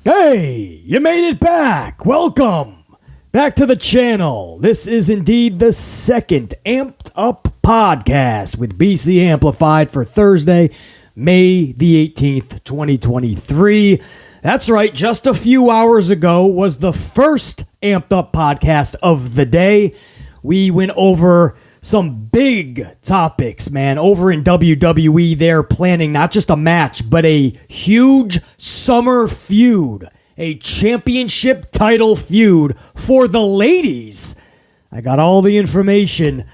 Hey, you made it back. Welcome back to the channel. This is indeed the second Amped Up Podcast with BC Amplified for Thursday, May the 18th, 2023. That's right, just a few hours ago was the first Amped Up Podcast of the day. We went over some big topics, man. Over in WWE, they're planning not just a match, but a huge summer feud. A championship title feud for the ladies. I got all the information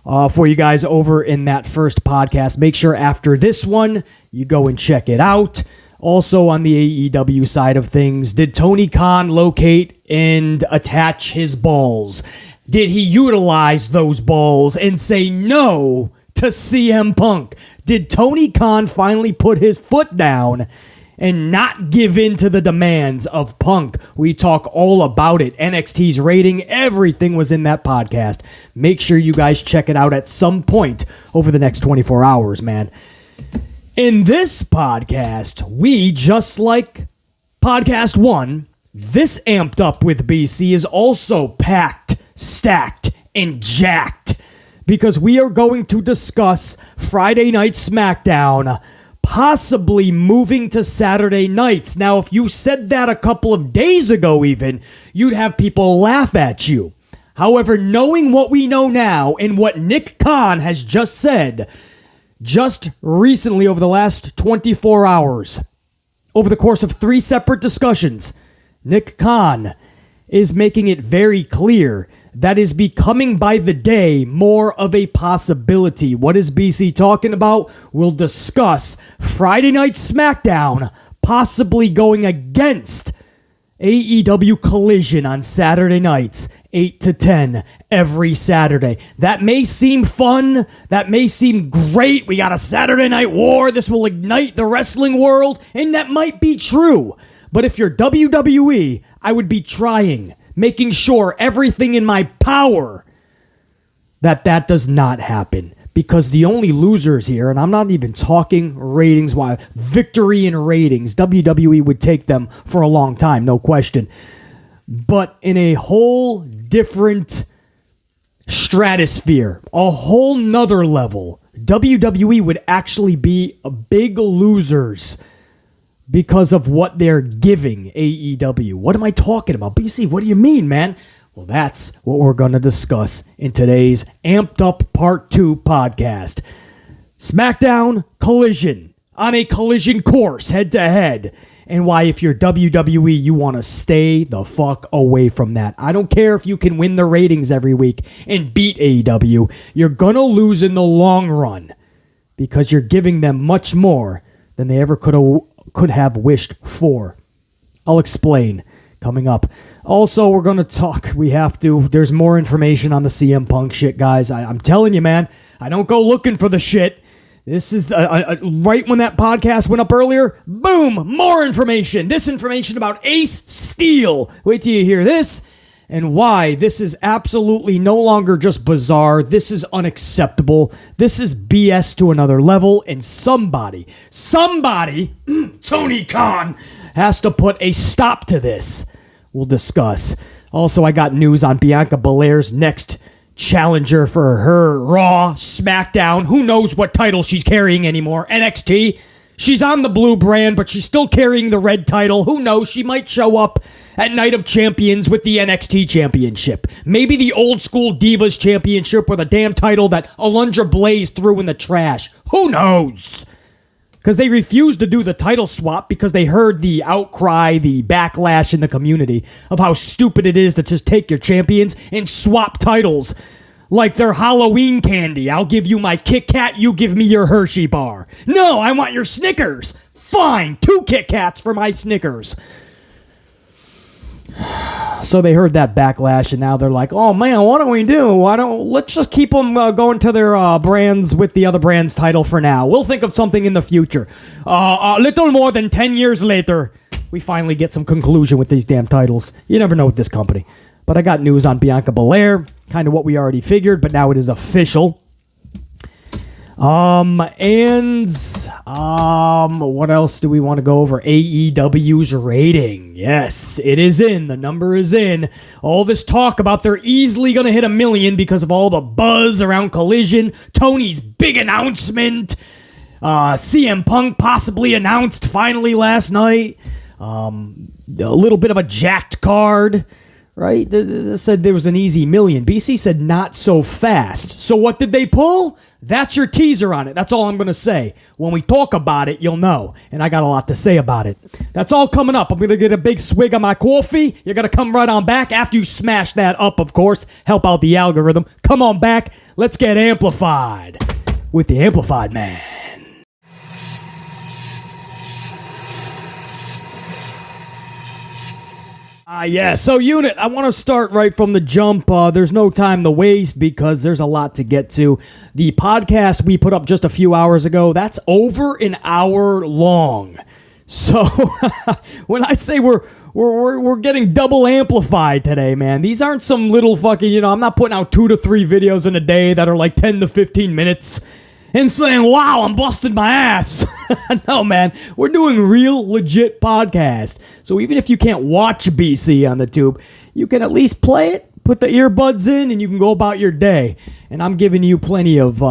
for you guys over in that first podcast. Make sure after this one, you go and check it out. Also on the AEW side of things, did Tony Khan locate and attach his balls? Did he utilize those balls and say no to CM Punk? Did Tony Khan finally put his foot down and not give in to the demands of Punk? We talk all about it. NXT's rating, everything was in that podcast. Make sure you guys check it out at some point over the next 24 hours, man. In this podcast, we, just like podcast 1, this Amped Up with BC is also packed, stacked, and jacked because we are going to discuss Friday Night SmackDown possibly moving to Saturday nights. Now, if you said that a couple of days ago even, you'd have people laugh at you. However, knowing what we know now and what Nick Khan has just said, just recently over the last 24 hours, over the course of 3 separate discussions, Nick Khan is making it very clear that is becoming by the day more of a possibility. What is BC talking about? We'll discuss Friday Night SmackDown possibly going against AEW Collision on Saturday nights, 8 to 10 every Saturday. That may seem fun. That may seem great. We got a Saturday Night War. This will ignite the wrestling world, and that might be true. But if you're WWE, I would be trying, making sure everything in my power that does not happen. Because the only losers here, and I'm not even talking ratings-wise, victory in ratings, WWE would take them for a long time, no question. But in a whole different stratosphere, a whole nother level, WWE would actually be big losers because of what they're giving AEW. What am I talking about? BC, what do you mean, man? Well, that's what we're going to discuss in today's Amped Up Part 2 podcast. SmackDown Collision on a collision course head-to-head. And why, if you're WWE, you want to stay the fuck away from that. I don't care if you can win the ratings every week and beat AEW. You're going to lose in the long run because you're giving them much more than they ever could have wished for. I'll explain coming up. Also, we're going to talk. There's more information on the CM Punk shit, guys. I'm telling you, man, I don't go looking for the shit. This is right when that podcast went up earlier. Boom, more information. This information about Ace Steel. Wait till you hear this and why this is absolutely no longer just bizarre. This is unacceptable. This is BS to another level. And somebody, Tony Khan, has to put a stop to this. We'll discuss. Also, I got news on Bianca Belair's next challenger for her Raw, SmackDown. Who knows what title she's carrying anymore? NXT. She's on the blue brand, but she's still carrying the red title. Who knows? She might show up at Night of Champions with the NXT Championship. Maybe the old school Divas Championship with a damn title that Alundra Blaze threw in the trash. Who knows? Because they refused to do the title swap because they heard the outcry, the backlash in the community of how stupid it is to just take your champions and swap titles like they're Halloween candy. I'll give you my Kit Kat, you give me your Hershey bar. No, I want your Snickers. Fine, 2 Kit Kats for my Snickers. So they heard that backlash, and now they're like, oh man, what do we do? Let's just keep them going to their brands with the other brand's title for now. We'll think of something in the future. A little more than 10 years later, we finally get some conclusion with these damn titles. You never know with this company. But I got news on Bianca Belair, kind of what we already figured, but now it is official. What else do we want to go over? AEW's rating. Yes, it is in. The number is in. All this talk about they're easily going to hit 1 million because of all the buzz around Collision, Tony's big announcement, CM Punk possibly announced finally last night, a little bit of a jacked card, right? They said there was an easy 1 million. BC said not so fast. So what did they pull? That's your teaser on it. That's all I'm going to say. When we talk about it, you'll know. And I got a lot to say about it. That's all coming up. I'm going to get a big swig of my coffee. You're going to come right on back after you smash that up, of course. Help out the algorithm. Come on back. Let's get amplified with the Amplified Man. So unit, I want to start right from the jump. There's no time to waste because there's a lot to get to. The podcast we put up just a few hours ago, that's over an hour long. So when I say we're getting double amplified today, man, these aren't some little fucking, I'm not putting out 2 to 3 videos in a day that are like 10 to 15 minutes. And saying, wow, I'm busting my ass. No, man, we're doing real, legit podcast. So even if you can't watch BC on the tube, you can at least play it, put the earbuds in, and you can go about your day. And I'm giving you plenty of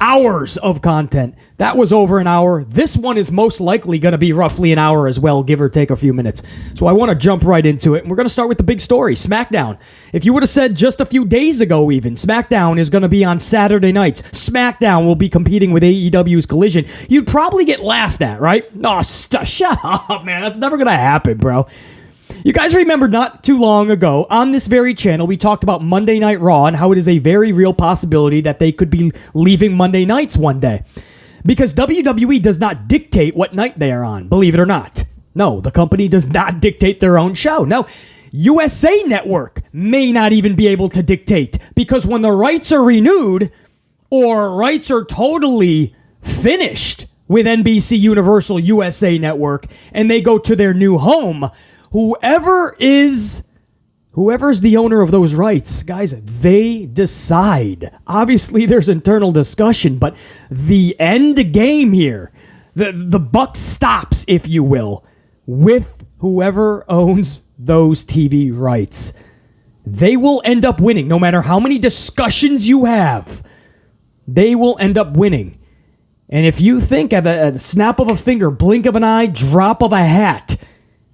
hours of content. That was over an hour. This one is most likely going to be roughly an hour as well, give or take a few minutes. So I want to jump right into it. And we're going to start with the big story, SmackDown. If you would have said just a few days ago even, SmackDown is going to be on Saturday nights. SmackDown will be competing with AEW's Collision. You'd probably get laughed at, right? No, shut up, man. That's never going to happen, bro. You guys remember not too long ago, on this very channel, we talked about Monday Night Raw and how it is a very real possibility that they could be leaving Monday nights one day. Because WWE does not dictate what night they are on, believe it or not. No, the company does not dictate their own show. No, USA Network may not even be able to dictate. Because when the rights are renewed, or rights are totally finished with NBC Universal USA Network, and they go to their new home, whoever's the owner of those rights, guys, they decide. Obviously, there's internal discussion, but the end game here, the buck stops, if you will, with whoever owns those TV rights. They will end up winning, no matter how many discussions you have. They will end up winning. And if you think at a snap of a finger, blink of an eye, drop of a hat,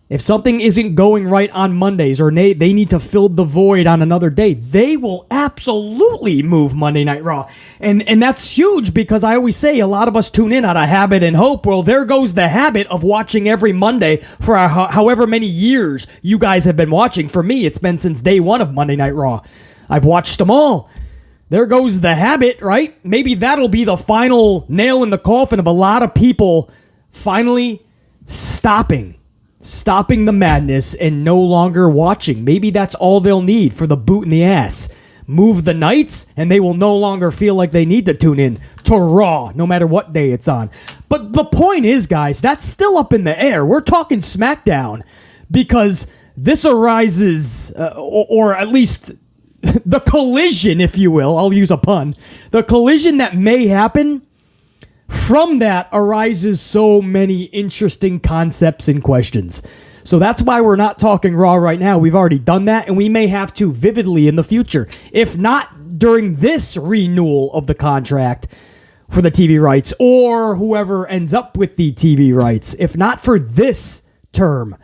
if something isn't going right on Mondays or they need to fill the void on another day, they will absolutely move Monday Night Raw. And that's huge because I always say a lot of us tune in out of habit and hope. Well, there goes the habit of watching every Monday for however many years you guys have been watching. For me, it's been since day one of Monday Night Raw. I've watched them all. There goes the habit, right? Maybe that'll be the final nail in the coffin of a lot of people finally stopping the madness and no longer watching. Maybe that's all they'll need for the boot in the ass. Move the nights, and they will no longer feel like they need to tune in to Raw, no matter what day it's on. But the point is, guys, that's still up in the air. We're talking SmackDown because this arises, or at least the collision, if you will, I'll use a pun, the collision that may happen. From that arises so many interesting concepts and questions. So that's why we're not talking Raw right now. We've already done that, and we may have to vividly in the future. If not during this renewal of the contract for the TV rights, or whoever ends up with the TV rights, if not for this term,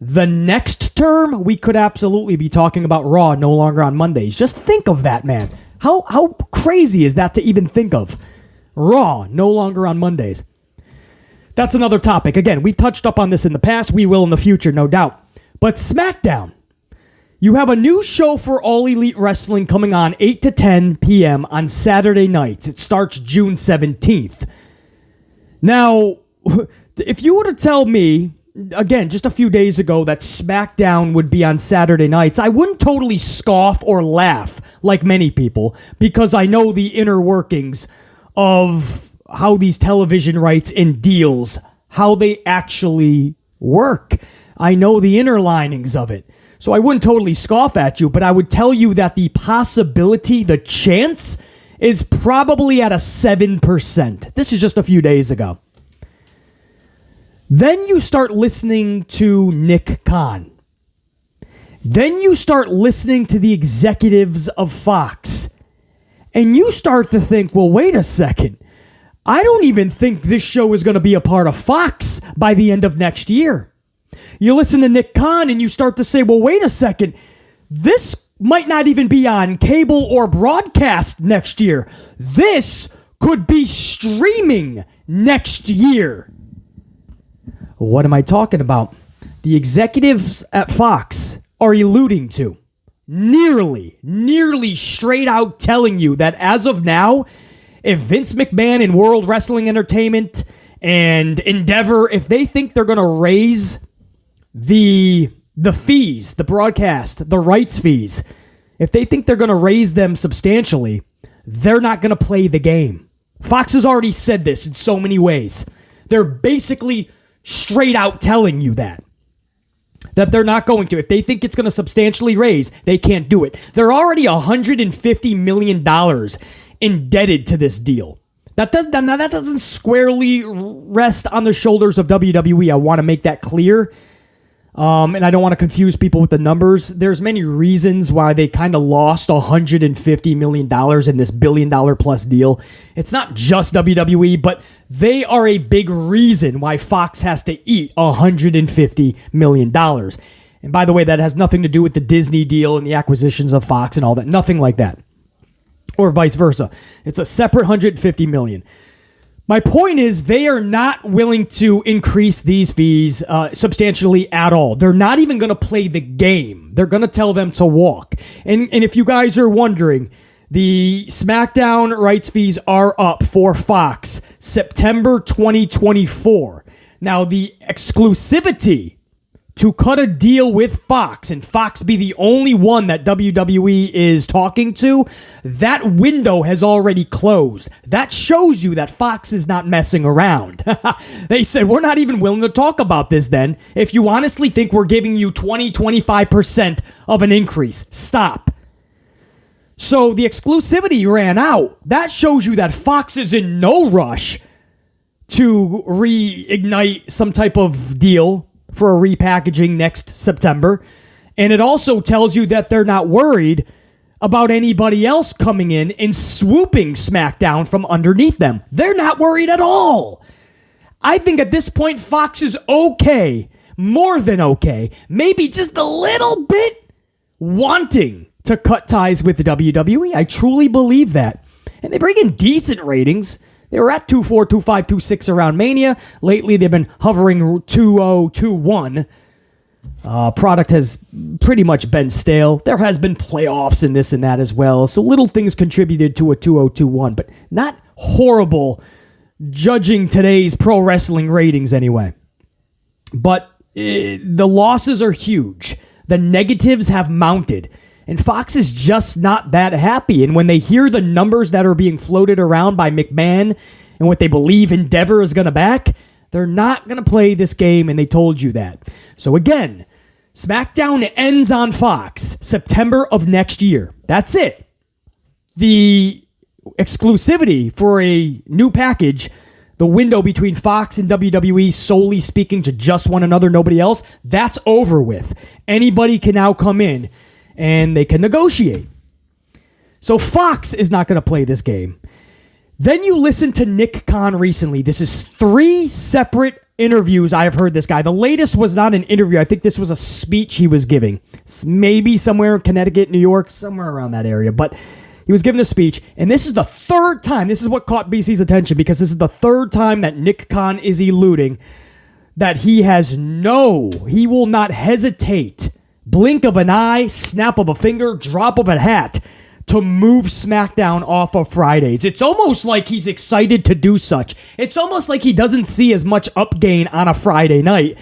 the next term, we could absolutely be talking about Raw no longer on Mondays. Just think of that, man. How crazy is that to even think of? Raw, no longer on Mondays. That's another topic. Again, we've touched up on this in the past. We will in the future, no doubt. But SmackDown. You have a new show for All Elite Wrestling coming on 8 to 10 p.m. on Saturday nights. It starts June 17th. Now, if you were to tell me, again, just a few days ago, that SmackDown would be on Saturday nights, I wouldn't totally scoff or laugh like many people because I know the inner workings of how these television rights and deals, how they actually work. I know the inner linings of it. So I wouldn't totally scoff at you, but I would tell you that the possibility, the chance, is probably at a 7%. This is just a few days ago. Then you start listening to Nick Khan. Then you start listening to the executives of Fox. And you start to think, well, wait a second. I don't even think this show is going to be a part of Fox by the end of next year. You listen to Nick Khan and you start to say, well, wait a second. This might not even be on cable or broadcast next year. This could be streaming next year. What am I talking about? The executives at Fox are alluding to, nearly straight out telling you that as of now, if Vince McMahon and World Wrestling Entertainment and Endeavor, if they think they're going to raise the fees, the broadcast, the rights fees, if they think they're going to raise them substantially, they're not going to play the game. Fox has already said this in so many ways. They're basically straight out telling you that they're not going to. If they think it's going to substantially raise, they can't do it. They're already $150 million indebted to this deal. That doesn't squarely rest on the shoulders of WWE. I want to make that clear. And I don't want to confuse people with the numbers. There's many reasons why they kind of lost $150 million in this $1 billion plus deal. It's not just WWE, but they are a big reason why Fox has to eat $150 million. And by the way, that has nothing to do with the Disney deal and the acquisitions of Fox and all that. Nothing like that. Or vice versa. It's a separate $150 million. My point is they are not willing to increase these fees substantially at all. They're not even going to play the game. They're going to tell them to walk. And if you guys are wondering, the SmackDown rights fees are up for Fox September 2024. Now, the exclusivity to cut a deal with Fox and Fox be the only one that WWE is talking to, that window has already closed. That shows you that Fox is not messing around. They said, we're not even willing to talk about this then. If you honestly think we're giving you 20-25% of an increase, stop. So the exclusivity ran out. That shows you that Fox is in no rush to reignite some type of deal for a repackaging next September. And it also tells you that they're not worried about anybody else coming in and swooping SmackDown from underneath them. They're not worried at all. I think at this point, Fox is okay, more than okay, maybe just a little bit wanting to cut ties with the WWE. I truly believe that. And they bring in decent ratings. They were at 2.4, 2.5, 2.6 around Mania. Lately, they've been hovering 2.0, 2.1. Product has pretty much been stale. There has been playoffs and this and that as well. So little things contributed to a 2.0, 2.1, but not horrible judging today's pro wrestling ratings anyway. But the losses are huge. The negatives have mounted. And Fox is just not that happy. And when they hear the numbers that are being floated around by McMahon and what they believe Endeavor is going to back, they're not going to play this game, and they told you that. So again, SmackDown ends on Fox September of next year. That's it. The exclusivity for a new package, the window between Fox and WWE solely speaking to just one another, nobody else, that's over with. Anybody can now come in and they can negotiate. So Fox is not going to play this game. Then you listen to Nick Khan recently. This is 3 separate interviews I have heard this guy. The latest was not an interview. I think this was a speech he was giving. Maybe somewhere in Connecticut, New York, somewhere around that area. But he was giving a speech, and this is the 3rd time. This is what caught BC's attention, because this is the 3rd time that Nick Khan is eluding that he will not hesitate, blink of an eye, snap of a finger, drop of a hat, to move SmackDown off of Fridays. It's almost like he's excited to do such. It's almost like he doesn't see as much upgain on a Friday night.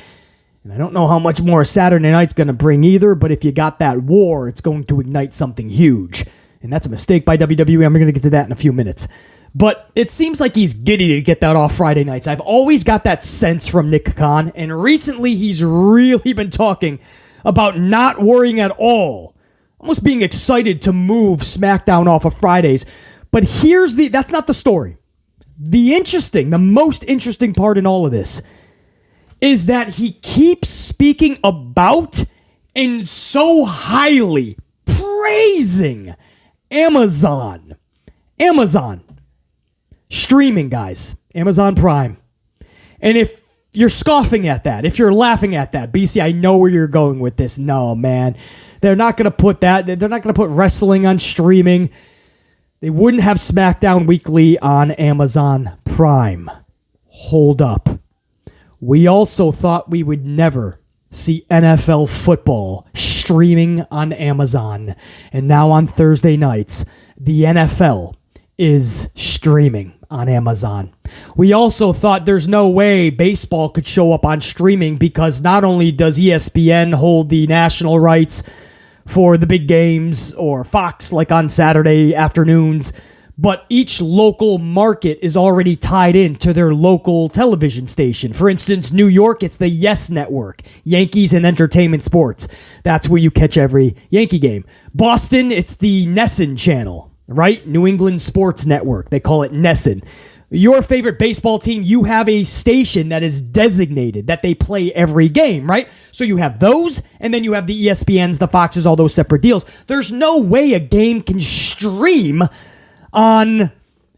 And I don't know how much more Saturday night's going to bring either, but if you got that war, it's going to ignite something huge. And that's a mistake by WWE. I'm going to get to that in a few minutes. But it seems like he's giddy to get that off Friday nights. I've always got that sense from Nick Khan, and recently he's really been talking about not worrying at all, almost being excited to move SmackDown off of Fridays. But that's not the story. The most interesting part in all of this is that he keeps speaking about and so highly praising Amazon. Amazon. Streaming, guys. Amazon Prime. And if you're scoffing at that, if you're laughing at that, BC, I know where you're going with this. No, man. They're not going to put that. They're not going to put wrestling on streaming. They wouldn't have SmackDown Weekly on Amazon Prime. Hold up. We also thought we would never see NFL football streaming on Amazon. And now on Thursday nights, the NFL is streaming on Amazon. We also thought there's no way baseball could show up on streaming because not only does ESPN hold the national rights for the big games or Fox like on Saturday afternoons, but each local market is already tied into their local television station. For instance, New York, it's the Yes Network, Yankees and Entertainment Sports. That's where you catch every Yankee game. Boston, it's the NESN channel, right? New England Sports Network. They call it NESN. Your favorite baseball team, you have a station that is designated that they play every game, right? So you have those, and then you have the ESPNs, the Foxes, all those separate deals. There's no way a game can stream on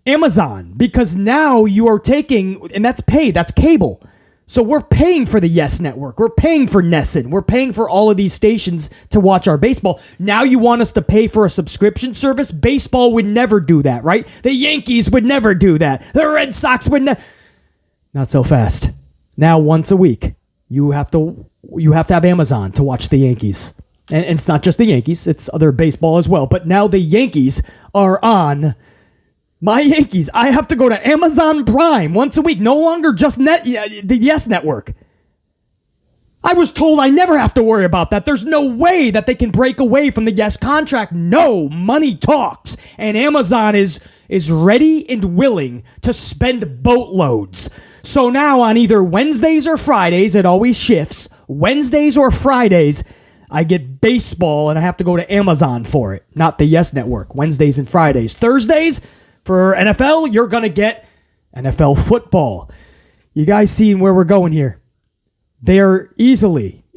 Amazon because now you are taking, and that's paid, that's cable. So we're paying for the Yes Network. We're paying for NESN. We're paying for all of these stations to watch our baseball. Now you want us to pay for a subscription service? Baseball would never do that, right? The Yankees would never do that. The Red Sox would never. Not so fast. Now once a week, you have to have Amazon to watch the Yankees. And it's not just the Yankees, it's other baseball as well. But now the Yankees are on my Yankees. I have to go to Amazon Prime once a week, no longer just the Yes Network. I was told I never have to worry about that. There's no way that they can break away from the Yes contract. No, money talks. And Amazon is ready and willing to spend boatloads. So now on either Wednesdays or Fridays, it always shifts. Wednesdays or Fridays, I get baseball and I have to go to Amazon for it, not the Yes Network. Wednesdays and Fridays. Thursdays, for NFL, you're going to get NFL football. You guys seeing where we're going here?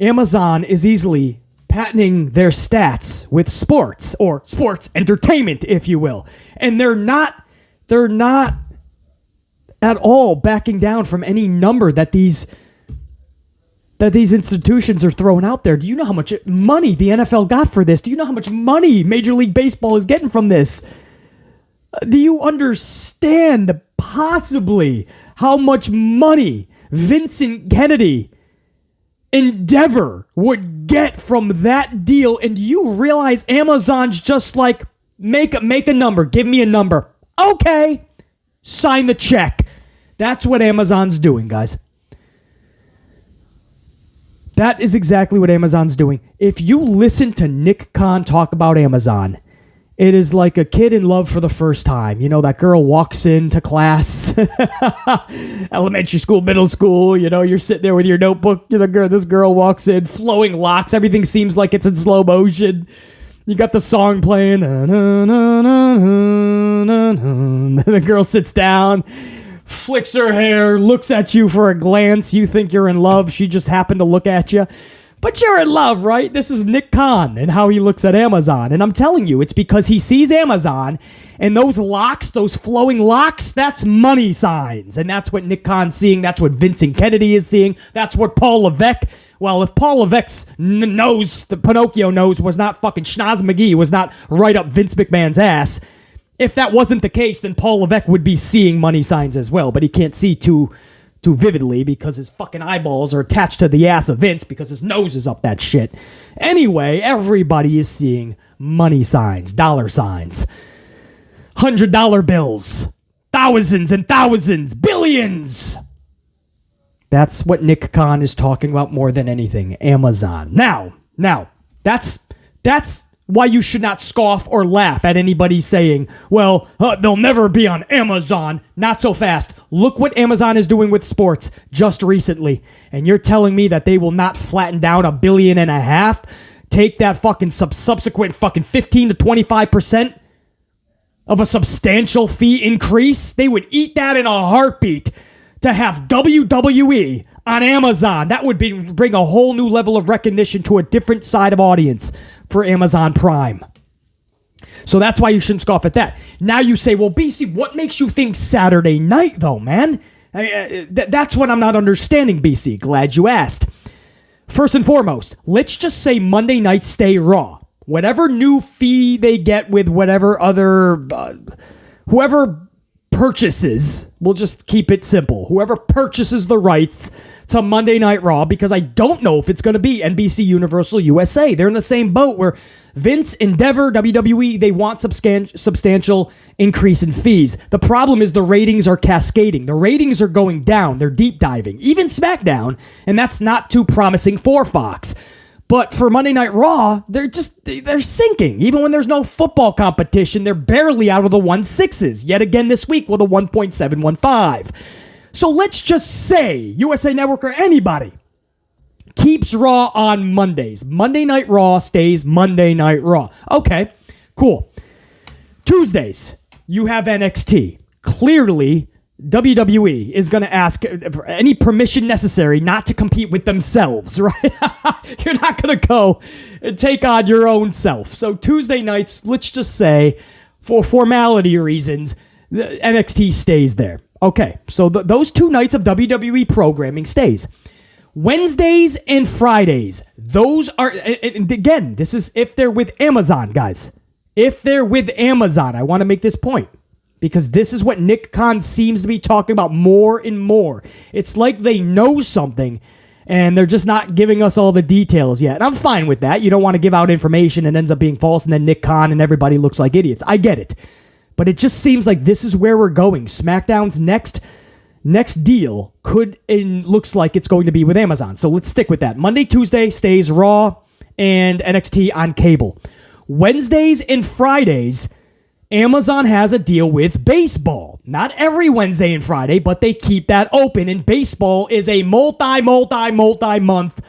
Amazon is easily patenting their stats with sports or sports entertainment, if you will. And they're not at all backing down from any number that these institutions are throwing out there. Do you know how much money the NFL got for this? Do you know how much money Major League Baseball is getting from this? Do you understand possibly how much money Vincent Kennedy, Endeavor would get from that deal? And do you realize Amazon's just like, make a number, give me a number. Okay, sign the check. That's what Amazon's doing, guys. That is exactly what Amazon's doing. If you listen to Nick Khan talk about Amazon, it is like a kid in love for the first time. You know, that girl walks into class, elementary school, middle school, you know, you're sitting there with your notebook. This girl walks in, flowing locks. Everything seems like it's in slow motion. You got the song playing. The girl sits down, flicks her hair, looks at you for a glance. You think you're in love. She just happened to look at you. But you're in love, right? This is Nick Khan and how he looks at Amazon. And I'm telling you, it's because he sees Amazon and those locks, those flowing locks, that's money signs. And that's what Nick Khan's seeing. That's what Vincent Kennedy is seeing. That's what Paul Levesque, well, if Paul Levesque's nose, the Pinocchio nose, was not fucking Schnoz McGee, was not right up Vince McMahon's ass, if that wasn't the case, then Paul Levesque would be seeing money signs as well. But he can't see too vividly because his fucking eyeballs are attached to the ass of Vince because his nose is up that shit. Anyway, everybody is seeing money signs, dollar signs, $100 bills, thousands and thousands, billions. That's what Nick Khan is talking about more than anything, Amazon. Now, that's why you should not scoff or laugh at anybody saying, well, they'll never be on Amazon. Not so fast. Look what Amazon is doing with sports just recently. And you're telling me that they will not flatten down $1.5 billion? Take that fucking subsequent fucking 15 to 25%? of a substantial fee increase. They would eat that in a heartbeat to have WWE on Amazon. That would bring a whole new level of recognition to a different side of audience for Amazon Prime. So that's why you shouldn't scoff at that. Now you say, well, BC, what makes you think Saturday night, though, man? That's what I'm not understanding, BC. Glad you asked. First and foremost, let's just say Monday night stay Raw. Whatever new fee they get with whatever other, whoever purchases, we'll just keep it simple. Whoever purchases the rights to Monday Night Raw, because I don't know if it's going to be NBC Universal USA. They're in the same boat where Vince, Endeavor, WWE, they want substantial increase in fees. The problem is the ratings are cascading. The ratings are going down. They're deep diving. Even SmackDown, and that's not too promising for Fox. But for Monday Night Raw, they're sinking. Even when there's no football competition, they're barely out of the 1.6s. Yet again this week with a 1.715. So let's just say USA Network or anybody keeps Raw on Mondays. Monday Night Raw stays Monday Night Raw. Okay, cool. Tuesdays, you have NXT. Clearly, WWE is going to ask for any permission necessary not to compete with themselves, right? You're not going to go and take on your own self. So Tuesday nights, let's just say, for formality reasons, the NXT stays there. Okay, so those 2 nights of WWE programming stays. Wednesdays and Fridays, those are, and again, this is if they're with Amazon, guys. If they're with Amazon, I want to make this point. Because this is what Nick Khan seems to be talking about more and more. It's like they know something, and they're just not giving us all the details yet. And I'm fine with that. You don't want to give out information and ends up being false, and then Nick Khan and everybody looks like idiots. I get it. But it just seems like this is where we're going. SmackDown's next deal could and looks like it's going to be with Amazon. So let's stick with that. Monday, Tuesday stays Raw and NXT on cable. Wednesdays and Fridays, Amazon has a deal with baseball. Not every Wednesday and Friday, but they keep that open. And baseball is a multi-month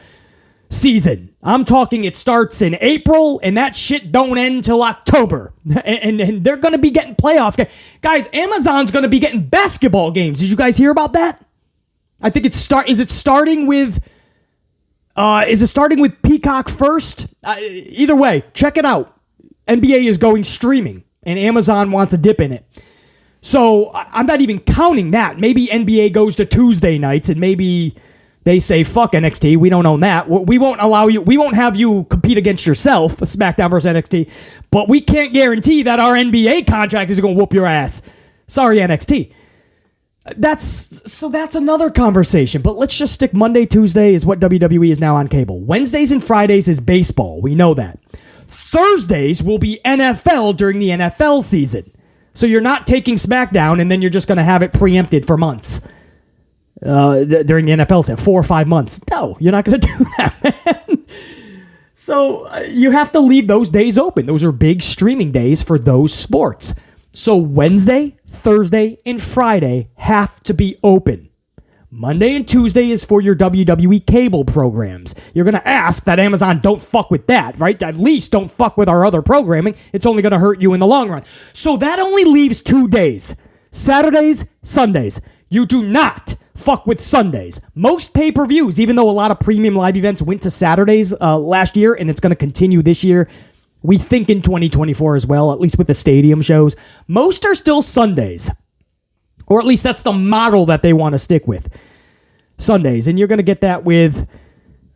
season. I'm talking it starts in April, and that shit don't end till October. And they're going to be getting playoff games. Guys, Amazon's going to be getting basketball games. Did you guys hear about that? I think is it starting with Peacock first? Either way, check it out. NBA is going streaming, and Amazon wants a dip in it. So I'm not even counting that. Maybe NBA goes to Tuesday nights, and maybe they say, fuck NXT, we don't own that. We won't allow you, we won't have you compete against yourself, SmackDown versus NXT, but we can't guarantee that our NBA contract is going to whoop your ass. Sorry, NXT. That's another conversation, but let's just stick Monday, Tuesday is what WWE is now on cable. Wednesdays and Fridays is baseball. We know that. Thursdays will be NFL during the NFL season. So you're not taking SmackDown and then you're just going to have it preempted for months. During the NFL season, 4 or 5 months. No, you're not going to do that, man. So you have to leave those days open. Those are big streaming days for those sports. So Wednesday, Thursday, and Friday have to be open. Monday and Tuesday is for your WWE cable programs. You're going to ask that Amazon don't fuck with that, right? At least don't fuck with our other programming. It's only going to hurt you in the long run. So that only leaves 2 days. Saturdays, Sundays. You do not fuck with Sundays. Most pay-per-views, even though a lot of premium live events went to Saturdays last year, and it's going to continue this year, we think in 2024 as well, at least with the stadium shows, most are still Sundays. Or at least that's the model that they want to stick with. Sundays. And you're going to get that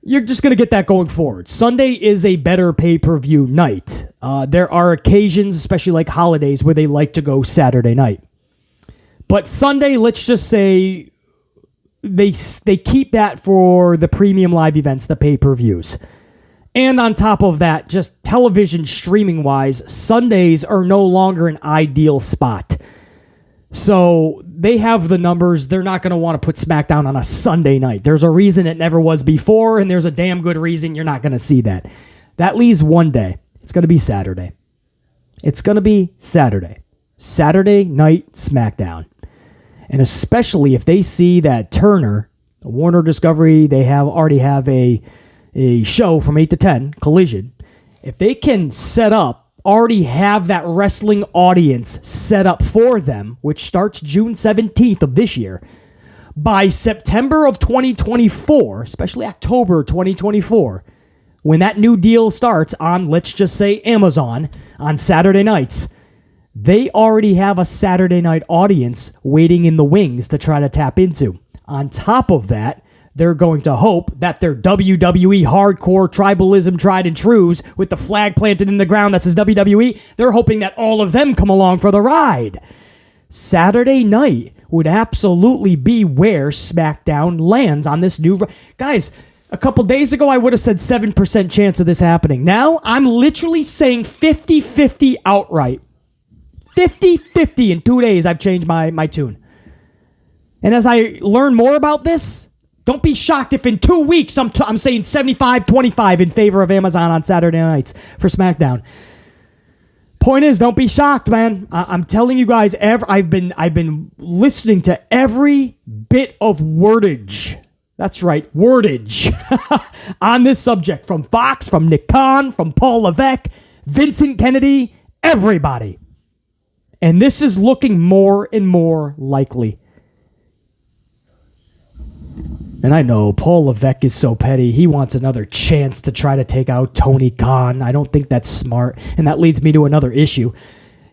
you're just going to get that going forward. Sunday is a better pay-per-view night. There are occasions, especially like holidays, where they like to go Saturday night. But Sunday, let's just say they keep that for the premium live events, the pay-per-views. And on top of that, just television streaming-wise, Sundays are no longer an ideal spot. So they have the numbers. They're not going to want to put SmackDown on a Sunday night. There's a reason it never was before, and there's a damn good reason you're not going to see that. That leaves one day. It's going to be Saturday. It's going to be Saturday. Saturday night SmackDown. And especially if they see that Turner, Warner Discovery, they already have a show from 8 to 10, Collision. If they can set up already have that wrestling audience set up for them, which starts June 17th of this year. By September of 2024, especially October 2024, when that new deal starts on, let's just say, Amazon on Saturday nights, they already have a Saturday night audience waiting in the wings to try to tap into. On top of that, they're going to hope that their WWE hardcore tribalism tried and trues with the flag planted in the ground that says WWE, they're hoping that all of them come along for the ride. Saturday night would absolutely be where SmackDown lands on this new... Guys, a couple days ago, I would have said 7% chance of this happening. Now, I'm literally saying 50-50 outright. 50-50 in 2 days, I've changed my tune. And as I learn more about this, don't be shocked if in 2 weeks I'm saying 75-25 in favor of Amazon on Saturday nights for SmackDown. Point is, don't be shocked, man. I'm telling you guys, I've been listening to every bit of wordage. That's right, wordage on this subject from Fox, from Nick Khan, from Paul Levesque, Vincent Kennedy, everybody. And this is looking more and more likely. And I know Paul Levesque is so petty. He wants another chance to try to take out Tony Khan. I don't think that's smart. And that leads me to another issue.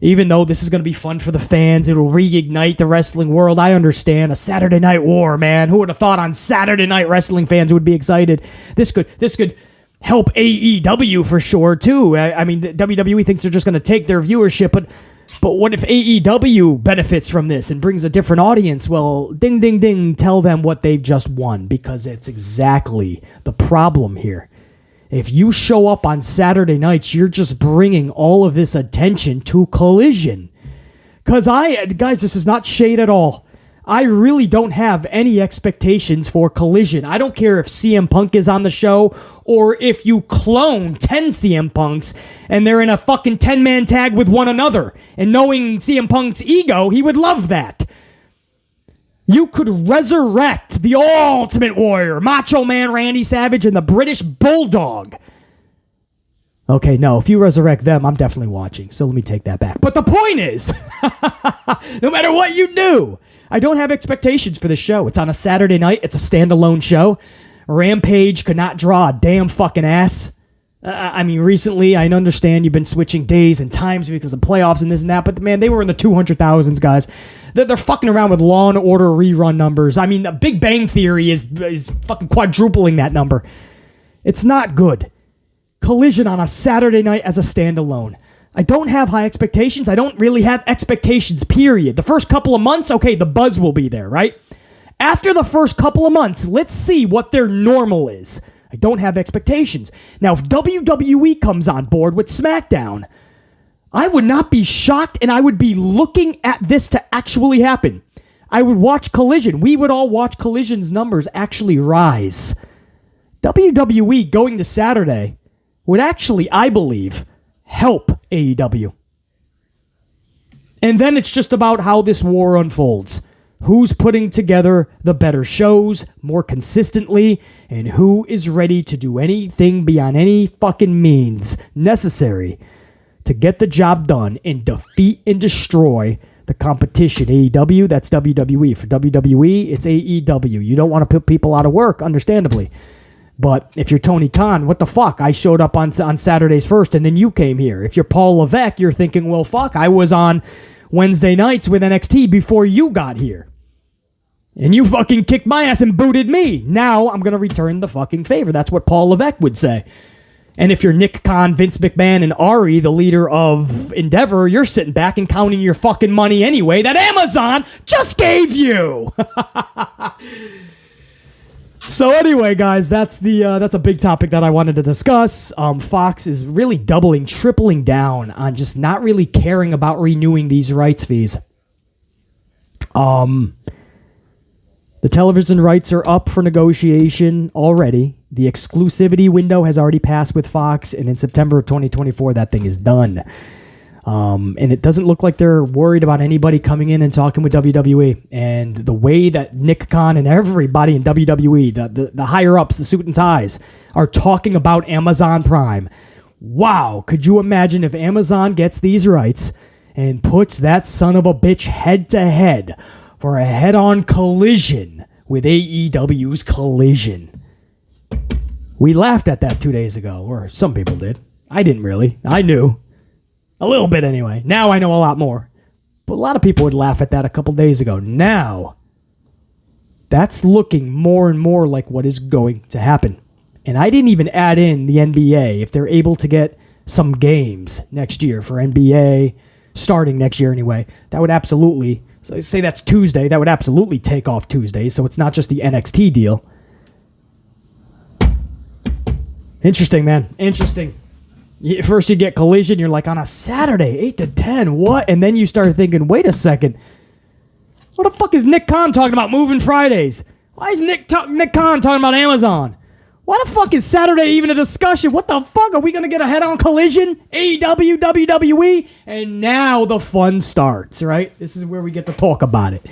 Even though this is going to be fun for the fans, it'll reignite the wrestling world. I understand. A Saturday Night War, man. Who would have thought on Saturday night wrestling fans would be excited? This could help AEW for sure, too. I mean, the WWE thinks they're just going to take their viewership, but what if AEW benefits from this and brings a different audience? Well, ding, ding, ding, tell them what they've just won, because it's exactly the problem here. If you show up on Saturday nights, you're just bringing all of this attention to Collision. Because guys, this is not shade at all. I really don't have any expectations for Collision. I don't care if CM Punk is on the show or if you clone 10 CM Punks and they're in a fucking 10-man tag with one another. And knowing CM Punk's ego, he would love that. You could resurrect the Ultimate Warrior, Macho Man Randy Savage, and the British Bulldog. Okay, no, if you resurrect them, I'm definitely watching, so let me take that back. But the point is, no matter what you do, I don't have expectations for this show. It's on a Saturday night. It's a standalone show. Rampage could not draw a damn fucking ass. I mean, recently, I understand you've been switching days and times because of playoffs and this and that, but man, they were in the 200,000s, guys. They're fucking around with Law and Order rerun numbers. I mean, the Big Bang Theory is fucking quadrupling that number. It's not good. Collision on a Saturday night as a standalone. I don't have high expectations. I don't really have expectations, period. The first couple of months, okay, the buzz will be there, right? After the first couple of months, let's see what their normal is. I don't have expectations. Now, if WWE comes on board with SmackDown, I would not be shocked, and I would be looking at this to actually happen. I would watch Collision. We would all watch Collision's numbers actually rise. WWE going to Saturday would actually, I believe, help AEW. And then it's just about how this war unfolds. Who's putting together the better shows more consistently, and who is ready to do anything beyond any fucking means necessary to get the job done and defeat and destroy the competition. AEW, that's WWE. For WWE, it's AEW. You don't want to put people out of work, understandably. But if you're Tony Khan, what the fuck? I showed up on Saturdays first, and then you came here. If you're Paul Levesque, you're thinking, well, fuck, I was on Wednesday nights with NXT before you got here. And you fucking kicked my ass and booted me. Now I'm going to return the fucking favor. That's what Paul Levesque would say. And if you're Nick Khan, Vince McMahon, and Ari, the leader of Endeavor, you're sitting back and counting your fucking money anyway that Amazon just gave you. So anyway, guys, that's a big topic that I wanted to discuss. Fox is really doubling, tripling down on just not really caring about renewing these rights fees. The television rights are up for negotiation already. The exclusivity window has already passed with Fox, and in September of 2024, that thing is done. And it doesn't look like they're worried about anybody coming in and talking with WWE. And the way that Nick Khan and everybody in WWE, the higher-ups, the suit and ties, are talking about Amazon Prime, Wow, could you imagine if Amazon gets these rights and puts that son of a bitch head-to-head for a head-on collision with AEW's Collision? We laughed at that 2 days ago, or some people did. I didn't really. I knew. A little bit anyway. Now I know a lot more. But a lot of people would laugh at that a couple days ago. Now, that's looking more and more like what is going to happen. And I didn't even add in the NBA. If they're able to get some games next year for NBA, starting next year anyway, that would absolutely, so say that's Tuesday, that would absolutely take off Tuesday, so it's not just the NXT deal. Interesting, man. Interesting. First you get Collision, you're like, on a Saturday, 8 to 10, what? And then you start thinking, wait a second, what the fuck is Nick Khan talking about moving Fridays? Why is Nick Khan talking about Amazon? Why the fuck is Saturday even a discussion? What the fuck? Are we going to get a head-on collision? AEW, WWE? And now the fun starts, right? This is where we get to talk about it.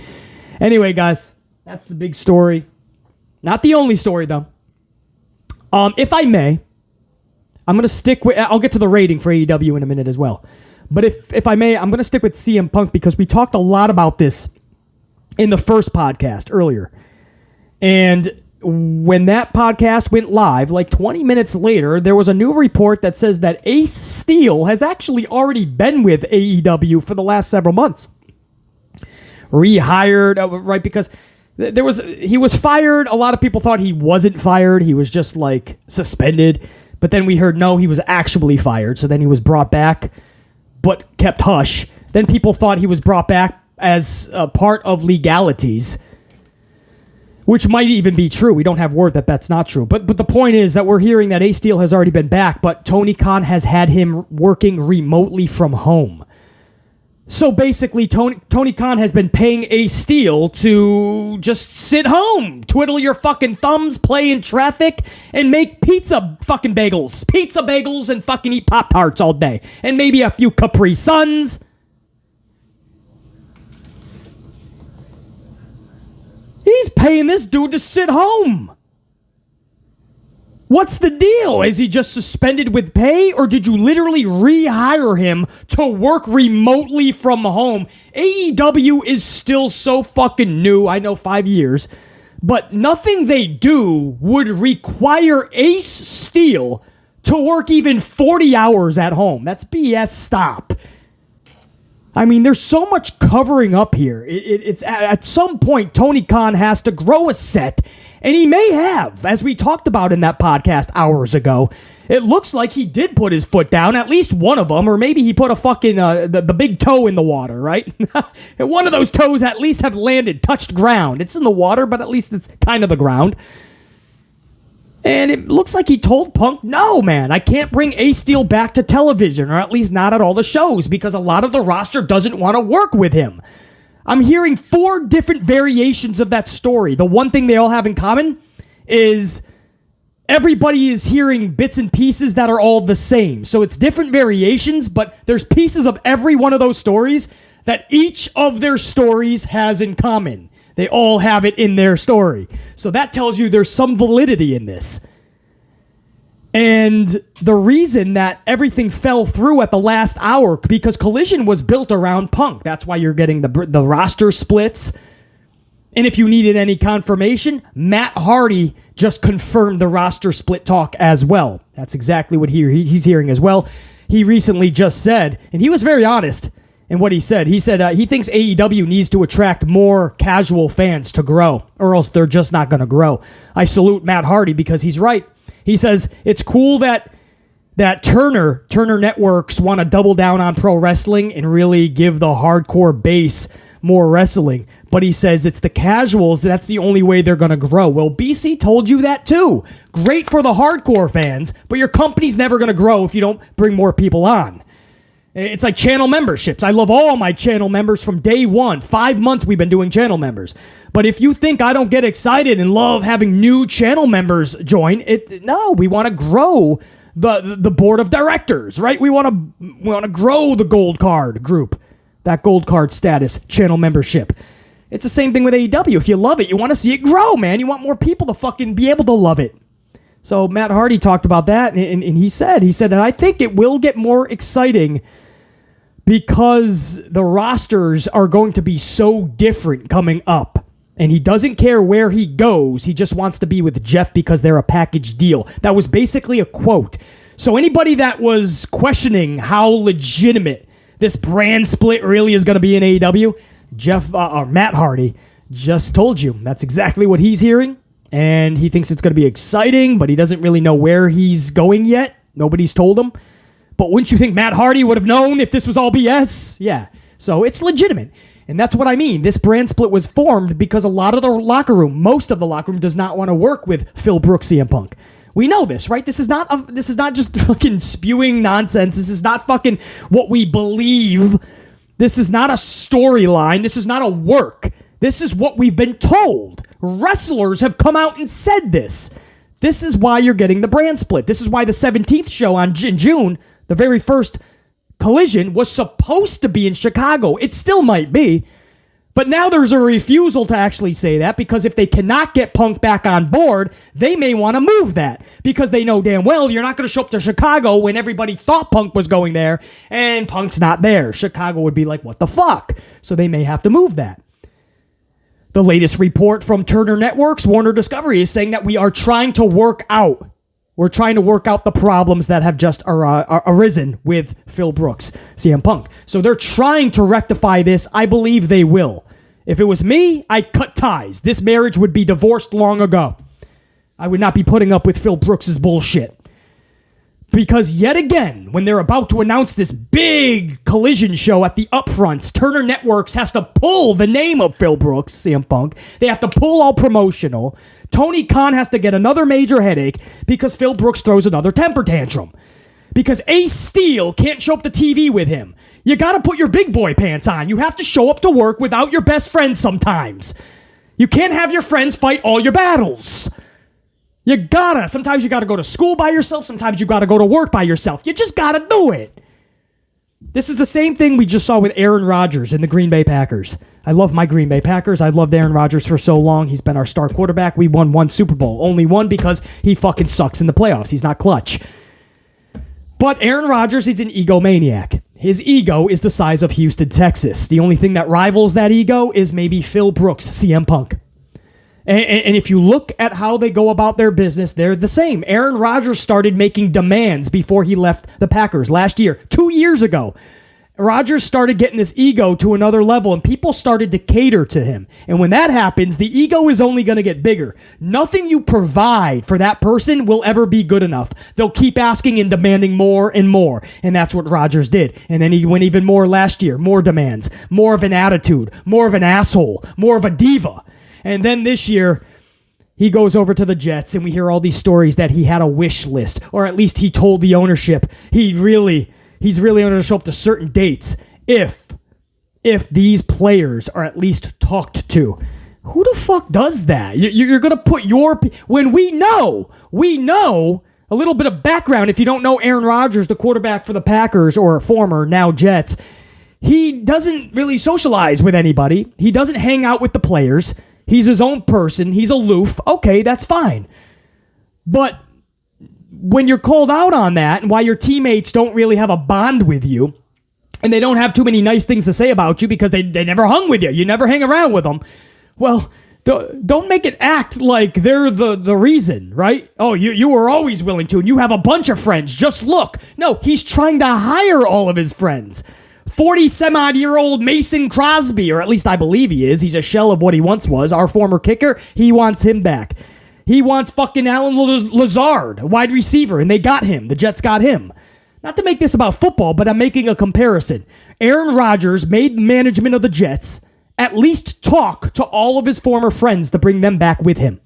Anyway, guys, that's the big story. Not the only story, though. If I may, I'm going to stick with... I'll get to the rating for AEW in a minute as well. But if I may, I'm going to stick with CM Punk because we talked a lot about this in the first podcast earlier. And when that podcast went live, like 20 minutes later, there was a new report that says that Ace Steel has actually already been with AEW for the last several months. Rehired, right? Because he was fired. A lot of people thought he wasn't fired. He was just like suspended. But then we heard, no, he was actually fired. So then he was brought back, but kept hush. Then people thought he was brought back as a part of legalities, which might even be true. We don't have word that that's not true. But the point is that we're hearing that Ace Steel has already been back, but Tony Khan has had him working remotely from home. So basically, Tony Khan has been paying Ace Steel to just sit home, twiddle your fucking thumbs, play in traffic, and make pizza bagels, and fucking eat Pop-Tarts all day. And maybe a few Capri Suns. He's paying this dude to sit home. What's the deal? Is he just suspended with pay, or did you literally rehire him to work remotely from home? AEW is still so fucking new. I know 5 years. But nothing they do would require Ace Steel to work even 40 hours at home. That's BS. Stop. I mean, there's so much covering up here. It's at some point, Tony Khan has to grow a set, and he may have, as we talked about in that podcast hours ago. It looks like he did put his foot down, at least one of them, or maybe he put a fucking, the big toe in the water, right? And one of those toes at least have touched ground. It's in the water, but at least it's kind of the ground. And it looks like he told Punk, no, man, I can't bring Ace Steel back to television, or at least not at all the shows, because a lot of the roster doesn't want to work with him. I'm hearing 4 different variations of that story. The one thing they all have in common is everybody is hearing bits and pieces that are all the same. So it's different variations, but there's pieces of every one of those stories that each of their stories has in common. They all have it in their story. So that tells you there's some validity in this. And the reason that everything fell through at the last hour, because Collision was built around Punk. That's why you're getting the roster splits. And if you needed any confirmation, Matt Hardy just confirmed the roster split talk as well. That's exactly what he's hearing as well. He recently just said, and he was very honest in what he said. He said he thinks AEW needs to attract more casual fans to grow, or else they're just not going to grow. I salute Matt Hardy because he's right. He says it's cool that Turner Networks want to double down on pro wrestling and really give the hardcore base more wrestling. But he says it's the casuals, that's the only way they're going to grow. Well, BC told you that too. Great for the hardcore fans, but your company's never going to grow if you don't bring more people on. It's like channel memberships. I love all my channel members from day one. 5 months we've been doing channel members. But if you think I don't get excited and love having new channel members join, no, we want to grow the board of directors, right? We want to grow the gold card group, that gold card status, channel membership. It's the same thing with AEW. If you love it, you want to see it grow, man. You want more people to fucking be able to love it. So Matt Hardy talked about that, and he said, and I think it will get more exciting because the rosters are going to be so different coming up. And he doesn't care where he goes. He just wants to be with Jeff because they're a package deal. That was basically a quote. So anybody that was questioning how legitimate this brand split really is going to be in AEW, Matt Hardy just told you that's exactly what he's hearing. And he thinks it's going to be exciting, but he doesn't really know where he's going yet. Nobody's told him. But wouldn't you think Matt Hardy would have known if this was all BS? Yeah. So it's legitimate. And that's what I mean. This brand split was formed because a lot of the locker room, most of the locker room, does not want to work with Phil Brooks, CM Punk. We know this, right? This is not just fucking spewing nonsense. This is not fucking what we believe. This is not a storyline. This is not a work. This is what we've been told. Wrestlers have come out and said this. This is why you're getting the brand split. This is why the 17th show in June, the very first Collision, was supposed to be in Chicago. It still might be. But now there's a refusal to actually say that because if they cannot get Punk back on board, they may want to move that because they know damn well you're not going to show up to Chicago when everybody thought Punk was going there and Punk's not there. Chicago would be like, what the fuck? So they may have to move that. The latest report from Turner Networks, Warner Discovery, is saying that we are trying to work out. We're trying to work out the problems that have just arisen with Phil Brooks, CM Punk. So they're trying to rectify this. I believe they will. If it was me, I'd cut ties. This marriage would be divorced long ago. I would not be putting up with Phil Brooks' bullshit. Because yet again, when they're about to announce this big Collision show at the upfronts, Turner Networks has to pull the name of Phil Brooks, CM Punk. They have to pull all promotional. Tony Khan has to get another major headache because Phil Brooks throws another temper tantrum. Because Ace Steel can't show up to TV with him. You gotta put your big boy pants on. You have to show up to work without your best friend sometimes. You can't have your friends fight all your battles. Sometimes you gotta go to school by yourself. Sometimes you gotta go to work by yourself. You just gotta do it. This is the same thing we just saw with Aaron Rodgers and the Green Bay Packers. I love my Green Bay Packers. I loved Aaron Rodgers for so long. He's been our star quarterback. We won one Super Bowl. Only one because he fucking sucks in the playoffs. He's not clutch. But Aaron Rodgers is an egomaniac. His ego is the size of Houston, Texas. The only thing that rivals that ego is maybe Phil Brooks, CM Punk. And if you look at how they go about their business, they're the same. Aaron Rodgers started making demands before he left the Packers last year, 2 years ago. Rodgers started getting this ego to another level, and people started to cater to him. And when that happens, the ego is only going to get bigger. Nothing you provide for that person will ever be good enough. They'll keep asking and demanding more and more, and that's what Rodgers did. And then he went even more last year, more demands, more of an attitude, more of an asshole, more of a diva. And then this year, he goes over to the Jets, and we hear all these stories that he had a wish list, or at least he told the ownership he's really going to show up to certain dates if these players are at least talked to. Who the fuck does that? You're going to put when we know a little bit of background. If you don't know Aaron Rodgers, the quarterback for the Packers, or former, now Jets, he doesn't really socialize with anybody. He doesn't hang out with the players. He's his own person. He's aloof. Okay, that's fine. But when you're called out on that, and why your teammates don't really have a bond with you, and they don't have too many nice things to say about you because they never hung with you, you never hang around with them, well, don't make it act like they're the reason, right? Oh, you were always willing to, and you have a bunch of friends. Just look. No, he's trying to hire all of his friends. 40-some-odd-year-old Mason Crosby, or at least I believe he is. He's a shell of what he once was. Our former kicker, he wants him back. He wants fucking Alan Lazard, a wide receiver, and they got him. The Jets got him. Not to make this about football, but I'm making a comparison. Aaron Rodgers made management of the Jets at least talk to all of his former friends to bring them back with him.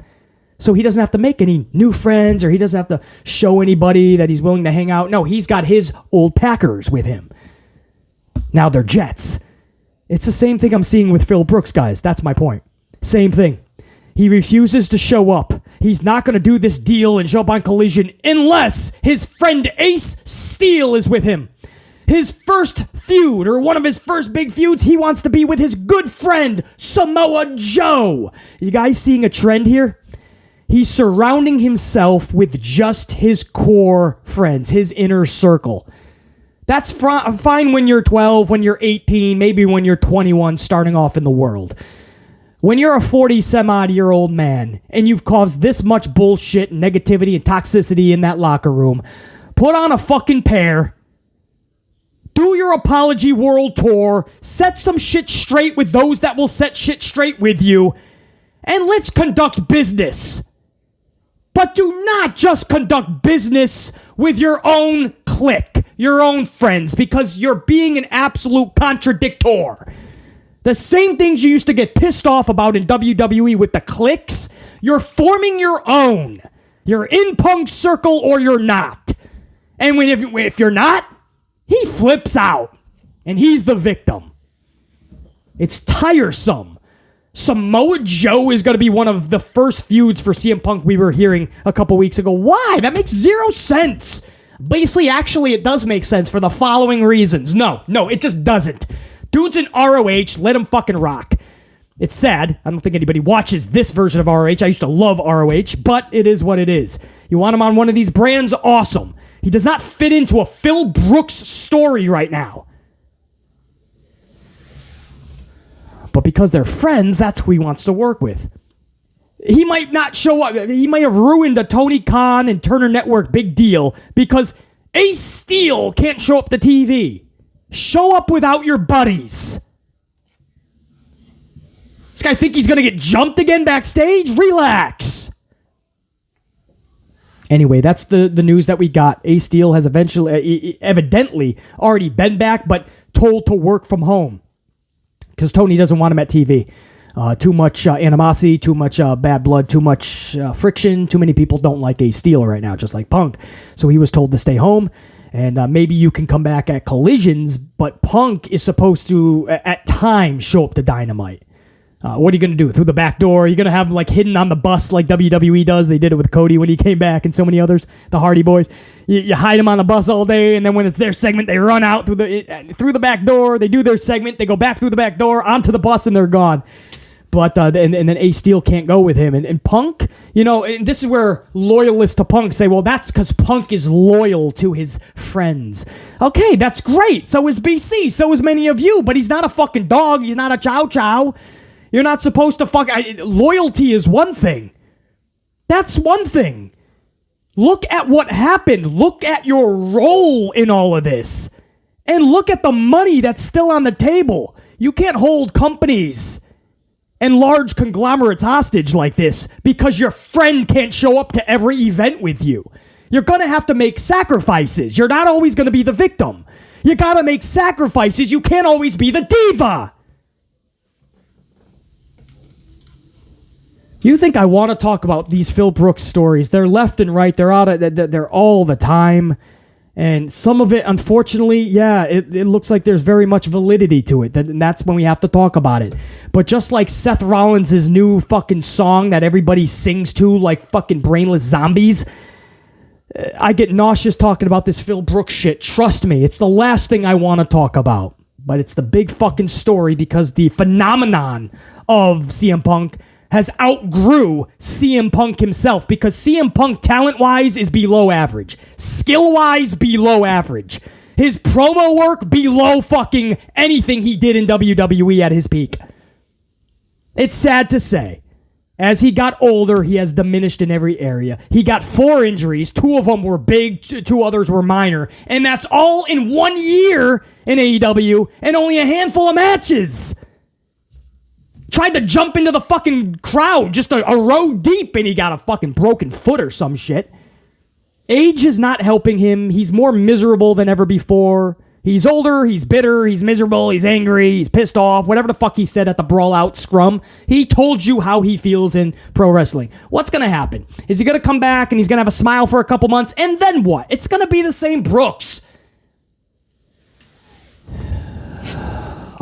So he doesn't have to make any new friends, or he doesn't have to show anybody that he's willing to hang out. No, he's got his old Packers with him. Now they're Jets. It's the same thing I'm seeing with Phil Brooks, guys. That's my point. Same thing. He refuses to show up. He's not going to do this deal and show up on Collision unless his friend Ace Steel is with him. His first feud, or one of his first big feuds, he wants to be with his good friend Samoa Joe. You guys seeing a trend here? He's surrounding himself with just his core friends, his inner circle. That's fine when you're 12, when you're 18, maybe when you're 21, starting off in the world. When you're a 40-some-odd-year-old man and you've caused this much bullshit, negativity, and toxicity in that locker room, put on a fucking pair, do your apology world tour, set some shit straight with those that will set shit straight with you, and let's conduct business. But do not just conduct business with your own clique, your own friends, because you're being an absolute contradictor. The same things you used to get pissed off about in WWE with the cliques, you're forming your own. You're in Punk's circle or you're not. And if you're not, he flips out. And he's the victim. It's tiresome. Samoa Joe is going to be one of the first feuds for CM Punk we were hearing a couple weeks ago. Why? That makes zero sense. Basically, actually, it does make sense for the following reasons. No, it just doesn't. Dude's in ROH, let him fucking rock. It's sad. I don't think anybody watches this version of ROH. I used to love ROH, but it is what it is. You want him on one of these brands? Awesome. He does not fit into a Phil Brooks story right now. But because they're friends, that's who he wants to work with. He might not show up. He might have ruined the Tony Khan and Turner Network big deal because Ace Steel can't show up to TV. Show up without your buddies. This guy think he's going to get jumped again backstage? Relax. Anyway, that's the news that we got. Ace Steel has evidently already been back, but told to work from home. Because Tony doesn't want him at TV. Too much animosity, too much bad blood, too much friction. Too many people don't like Ace Steel right now, just like Punk. So he was told to stay home. And maybe you can come back at collisions, but Punk is supposed to, at times, show up to Dynamite. What are you going to do? Through the back door? Are you going to have him hidden on the bus like WWE does? They did it with Cody when he came back and so many others, the Hardy Boys. You hide them on the bus all day, and then when it's their segment, they run out through the back door. They do their segment. They go back through the back door, onto the bus, and they're gone. But and then Ace Steel can't go with him. And Punk, and this is where loyalists to Punk say, well, that's because Punk is loyal to his friends. Okay, that's great. So is BC. So is many of you. But he's not a fucking dog. He's not a chow chow. You're not supposed to loyalty is one thing. That's one thing. Look at what happened. Look at your role in all of this. And look at the money that's still on the table. You can't hold companies and large conglomerates hostage like this because your friend can't show up to every event with you. You're going to have to make sacrifices. You're not always going to be the victim. You got to make sacrifices. You can't always be the diva. You think I want to talk about these Phil Brooks stories? They're left and right. They're all the time. And some of it, unfortunately, yeah, it looks like there's very much validity to it. And that's when we have to talk about it. But just like Seth Rollins' new fucking song that everybody sings to like fucking brainless zombies, I get nauseous talking about this Phil Brooks shit. Trust me, it's the last thing I want to talk about. But it's the big fucking story because the phenomenon of CM Punk has outgrew CM Punk himself because CM Punk, talent-wise, is below average. Skill-wise, below average. His promo work, below fucking anything he did in WWE at his peak. It's sad to say. As he got older, he has diminished in every area. He got 4 injuries. 2 of them were big, 2 others were minor. And that's all in 1 year in AEW and only a handful of matches. Tried to jump into the fucking crowd just a row deep and he got a fucking broken foot or some shit. Age is not helping him. He's more miserable than ever before. He's older, he's bitter, he's miserable, he's angry, he's pissed off, whatever the fuck he said at the Brawl Out scrum. He told you how he feels in pro wrestling. What's going to happen? Is he going to come back and he's going to have a smile for a couple months? And then what? It's going to be the same Brooks.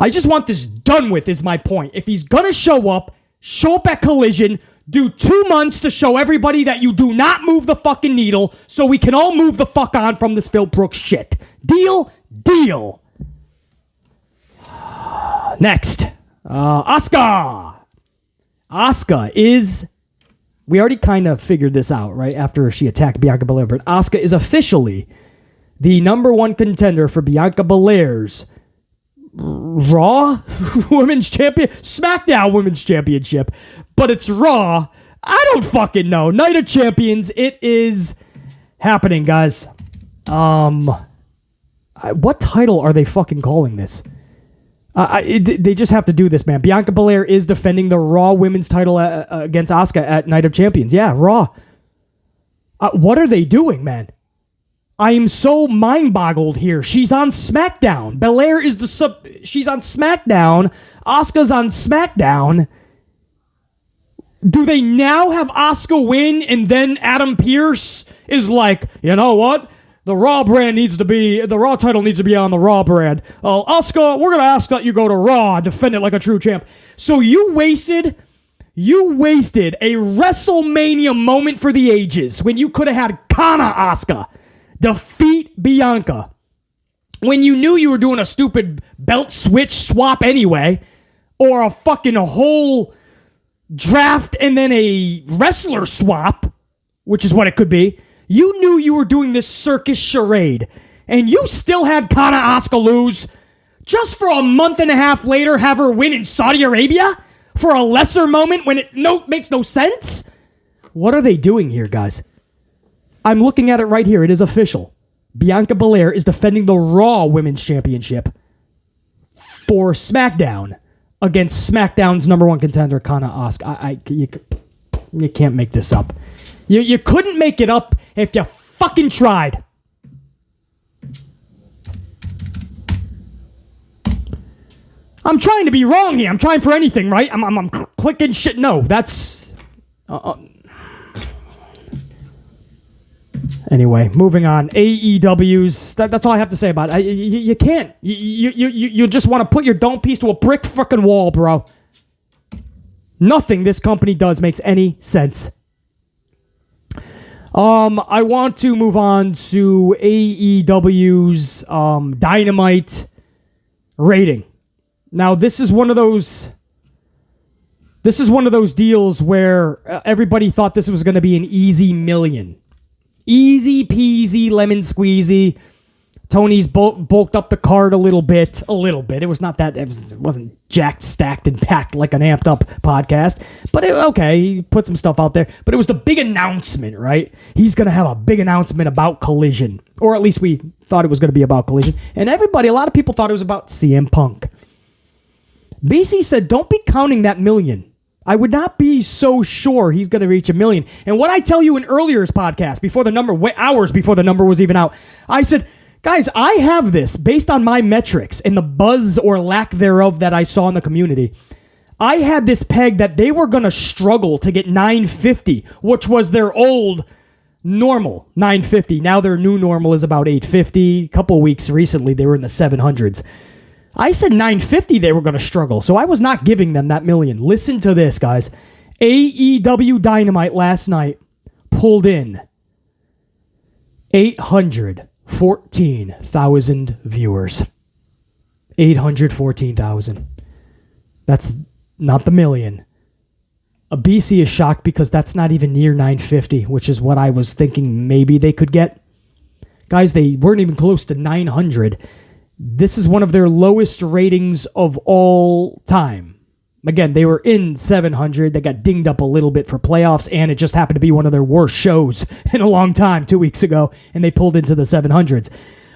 I just want this done with is my point. If he's going to show up at Collision, do 2 months to show everybody that you do not move the fucking needle so we can all move the fuck on from this Phil Brooks shit. Deal? Deal. Next. Asuka. Asuka is we already kind of figured this out, right? After she attacked Bianca Belair. But Asuka is officially the number one contender for Bianca Belair's Raw Women's Champion, SmackDown Women's Championship. But it's Raw. I don't fucking know. Night of Champions. It is happening, guys. What title are they fucking calling this? They just have to do this, man. Bianca Belair is defending the Raw Women's title against Asuka at Night of Champions. Yeah, Raw. What are they doing, man? I am so mind-boggled here. She's on SmackDown. Belair is she's on SmackDown. Asuka's on SmackDown. Do they now have Asuka win and then Adam Pearce is like, you know what? The Raw title needs to be on the Raw brand. Asuka, we're going to ask that you go to Raw and defend it like a true champ. So you wasted a WrestleMania moment for the ages when you could have had Kana Asuka defeat Bianca. When you knew you were doing a stupid belt swap anyway, or a fucking whole draft and then a wrestler swap, which is what it could be. You knew you were doing this circus charade, and you still had Kana Asuka lose just for a month and a half later have her win in Saudi Arabia for a lesser moment when it makes no sense? What are they doing here, guys? I'm looking at it right here. It is official. Bianca Belair is defending the Raw Women's Championship for SmackDown against SmackDown's number one contender, Kana Asuka. You can't make this up. You couldn't make it up if you fucking tried. I'm trying to be wrong here. I'm trying for anything, right? I'm clicking shit. No, that's... Anyway, moving on. AEW's... That's all I have to say about it. You can't. You just want to put your dome piece to a brick fucking wall, bro. Nothing this company does makes any sense. I want to move on to AEW's Dynamite rating. Now, this is one of those deals where everybody thought this was going to be an easy million. Easy peasy, lemon squeezy. Tony's bulked up the card a little bit. It was not that, it wasn't jacked, stacked, and packed like an Amped Up podcast. But he put some stuff out there. But it was the big announcement, right? He's going to have a big announcement about Collision. Or at least we thought it was going to be about Collision. And a lot of people thought it was about CM Punk. BC said, don't be counting that million. I would not be so sure he's going to reach 1 million. And what I tell you in earlier podcast, hours before the number was even out, I said, guys, I have this based on my metrics and the buzz or lack thereof that I saw in the community. I had this pegged that they were going to struggle to get 950, which was their old normal, 950. Now their new normal is about 850. A couple of weeks recently, they were in the 700s. I said 950 they were going to struggle, so I was not giving them that million. Listen to this, guys. AEW Dynamite last night pulled in 814,000 viewers. 814,000. That's not the million. A BC is shocked because that's not even near 950, which is what I was thinking maybe they could get. Guys, they weren't even close to 900. This is one of their lowest ratings of all time. Again, they were in 700. They got dinged up a little bit for playoffs, and it just happened to be one of their worst shows in a long time 2 weeks ago, and they pulled into the 700s.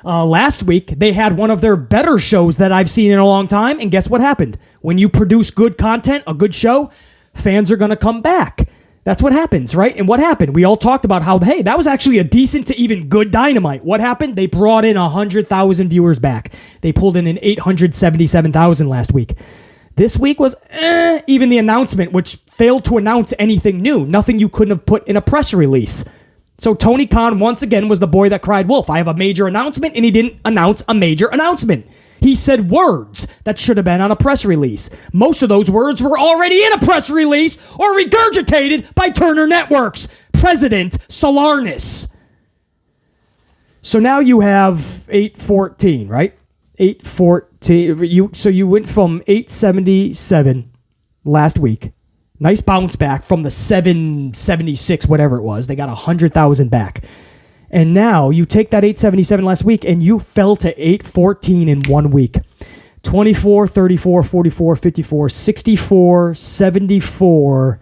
Last week, they had one of their better shows that I've seen in a long time, and guess what happened? When you produce good content, a good show, fans are going to come back. That's what happens, right? And what happened? We all talked about how, hey, that was actually a decent to even good Dynamite. What happened? They brought in 100,000 viewers back. They pulled in an 877,000 last week. This week was even the announcement, which failed to announce anything new. Nothing you couldn't have put in a press release. So Tony Khan, once again, was the boy that cried wolf. I have a major announcement, and he didn't announce a major announcement. He said words that should have been on a press release. Most of those words were already in a press release or regurgitated by Turner Networks. President Solarnis. So now you have 814, right? 814. So you went from 877 last week Nice bounce back from the 776, whatever it was. They got 100,000 back. And now you take that 877 last week and you fell to 814 in 1 week. 24, 34, 44, 54, 64, 74.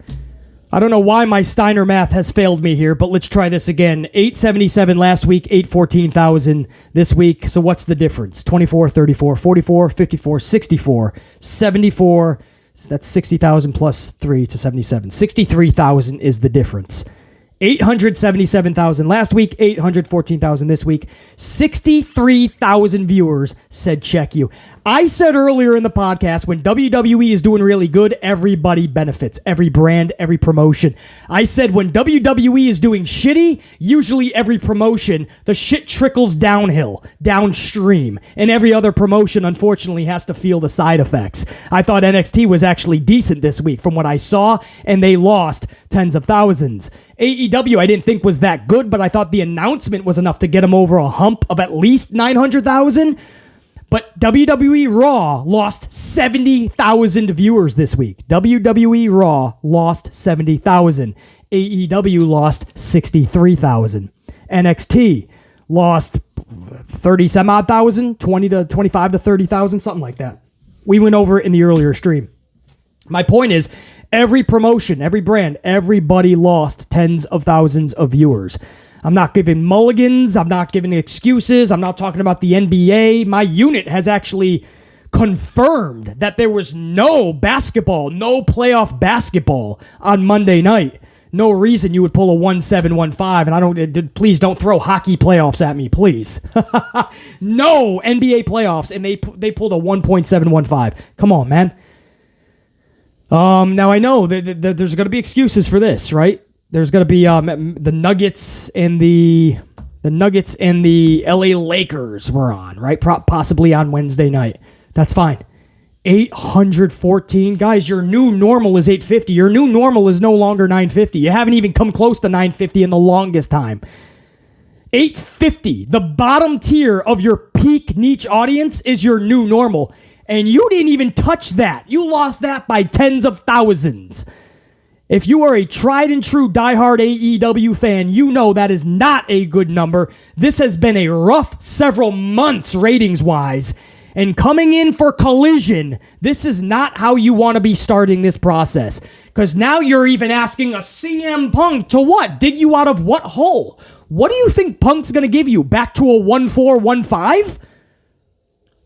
I don't know why my Steiner math has failed me here, but let's try this again. 877 last week, 814,000 this week. So what's the difference? 24, 34, 44, 54, 64, 74. So that's 60,000 plus 3 to 77. 63,000 is the difference. 877,000 last week, 814,000 this week. 63,000 viewers said check you. I said earlier in the podcast, when WWE is doing really good, everybody benefits. Every brand, every promotion. I said when WWE is doing shitty, usually every promotion, the shit trickles downhill, downstream. And every other promotion, unfortunately, has to feel the side effects. I thought NXT was actually decent this week from what I saw, and they lost tens of thousands. AEW I didn't think was that good, but I thought the announcement was enough to get them over a hump of at least 900,000. But WWE Raw lost 70,000 viewers this week. WWE Raw lost 70,000. AEW lost 63,000. NXT lost 30 some odd thousand, 20 to 25 to 30,000, something like that. We went over it in the earlier stream. My point is, every promotion, every brand, everybody lost tens of thousands of viewers. I'm not giving mulligans. I'm not giving excuses. I'm not talking about the NBA. My unit has actually confirmed that there was no basketball, no playoff basketball on Monday night. No reason you would pull a 1-7-1-5, and please don't throw hockey playoffs at me, please. No NBA playoffs, and they pulled a 1.715. Come on, man. Now I know that there's going to be excuses for this, right? There's going to be the Nuggets and the LA Lakers were on, right? Possibly on Wednesday night. That's fine. 814. Guys, your new normal is 850. Your new normal is no longer 950. You haven't even come close to 950 in the longest time. 850. The bottom tier of your peak niche audience is your new normal. And you didn't even touch that. You lost that by tens of thousands. If you are a tried and true diehard AEW fan, you know that is not a good number. This has been a rough several months ratings-wise. And coming in for Collision, this is not how you want to be starting this process. Because now you're even asking a CM Punk to what? Dig you out of what hole? What do you think Punk's going to give you? Back to a 1-4-1-5?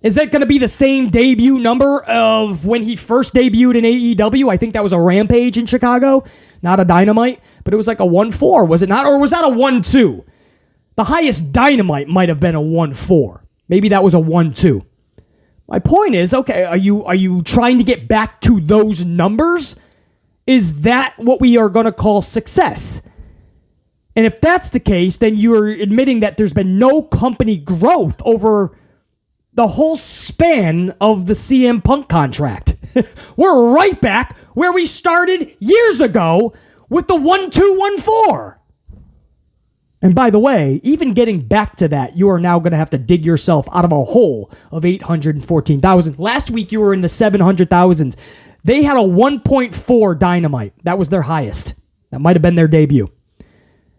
Is that going to be the same debut number of when he first debuted in AEW? I think that was a Rampage in Chicago, not a Dynamite, but it was like a 1-4, was it not? Or was that a 1-2? The highest Dynamite might have been a 1-4. Maybe that was a 1-2. My point is, okay, are you trying to get back to those numbers? Is that what we are going to call success? And if that's the case, then you're admitting that there's been no company growth over the whole span of the CM Punk contract. We're right back where we started years ago with the 1-2-1-4. And by the way, even getting back to that, you are now going to have to dig yourself out of a hole of 814,000. Last week, you were in the 700,000s. They had a 1.4 Dynamite. That was their highest. That might have been their debut.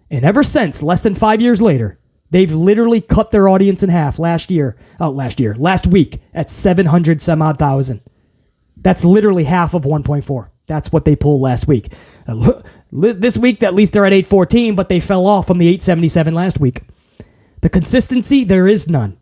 And ever since, less than 5 years later, they've literally cut their audience in half last week at 700 some odd thousand. That's literally half of 1.4. That's what they pulled last week. This week, at least they're at 814, but they fell off from the 877 last week. The consistency, there is none.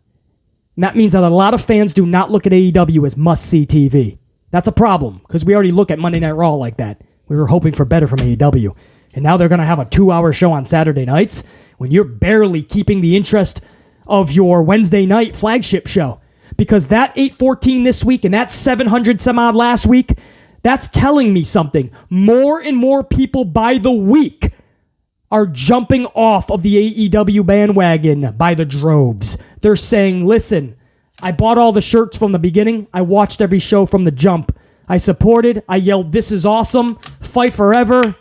And that means that a lot of fans do not look at AEW as must-see TV. That's a problem, because we already look at Monday Night Raw like that. We were hoping for better from AEW. And now they're going to have a 2-hour show on Saturday nights when you're barely keeping the interest of your Wednesday night flagship show. Because that 814 this week and that 700 some odd last week, that's telling me something. More and more people by the week are jumping off of the AEW bandwagon by the droves. They're saying, listen, I bought all the shirts from the beginning. I watched every show from the jump. I supported. I yelled, this is awesome. Fight forever.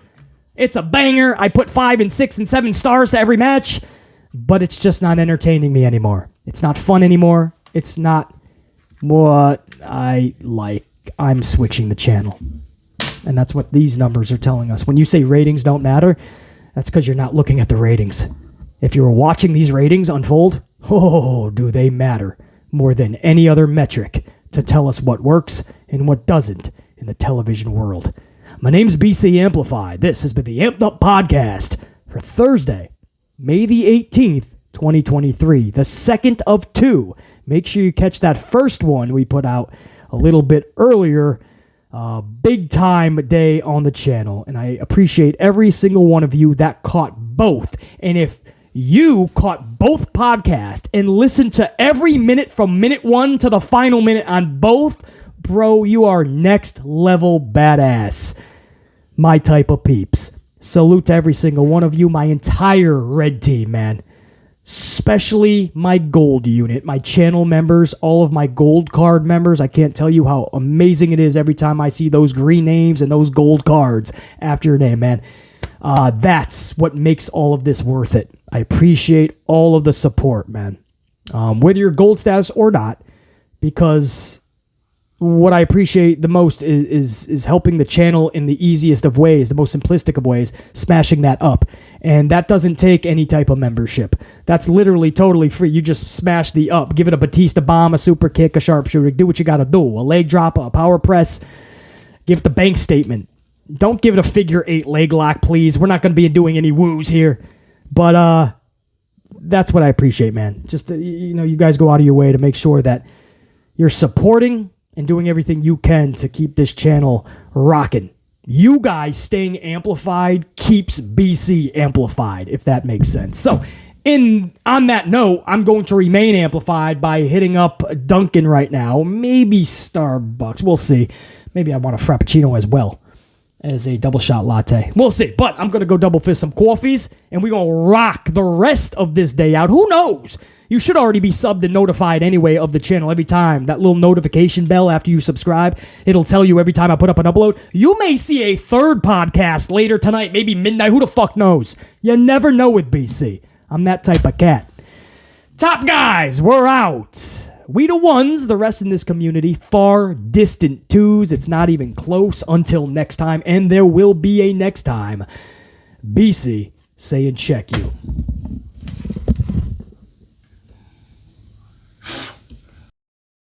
It's a banger. I put 5 and 6 and 7 stars to every match. But it's just not entertaining me anymore. It's not fun anymore. It's not what I like. I'm switching the channel. And that's what these numbers are telling us. When you say ratings don't matter, that's because you're not looking at the ratings. If you were watching these ratings unfold, oh, do they matter more than any other metric to tell us what works and what doesn't in the television world. My name's BC Amplified. This has been the Amed Up Podcast for Thursday, May the 18th, 2023, the second of two. Make sure you catch that first one we put out a little bit earlier. Big time day on the channel, and I appreciate every single one of you that caught both. And if you caught both podcasts and listened to every minute from minute 1 to the final minute on both, bro, you are next level badass. My type of peeps. Salute to every single one of you, my entire red team, man. Especially my gold unit, my channel members, all of my gold card members. I can't tell you how amazing it is every time I see those green names and those gold cards after your name, man. That's what makes all of this worth it. I appreciate all of the support, man. Whether you're gold status or not, because what I appreciate the most is helping the channel in the easiest of ways, the most simplistic of ways, smashing that up. And that doesn't take any type of membership. That's literally totally free. You just smash the up, give it a Batista bomb, a super kick, a sharpshooter, do what you got to do, a leg drop, a power press, give it the bank statement. Don't give it a figure 8 leg lock, please. We're not going to be doing any woos here. But that's what I appreciate, man. Just, you guys go out of your way to make sure that you're supporting and doing everything you can to keep this channel rocking. You guys staying amplified keeps BC amplified, if that makes sense. So, on that note, I'm going to remain amplified by hitting up Dunkin' right now. Maybe Starbucks. We'll see. Maybe I want a Frappuccino as well as a double shot latte. We'll see. But I'm going to go double fist some coffees, and we're going to rock the rest of this day out. Who knows? You should already be subbed and notified anyway of the channel every time. That little notification bell after you subscribe, it'll tell you every time I put up an upload. You may see a third podcast later tonight, maybe midnight. Who the fuck knows? You never know with BC. I'm that type of cat. Top guys, we're out. We the ones, the rest in this community, far distant twos. It's not even close until next time, and there will be a next time. BC saying check you.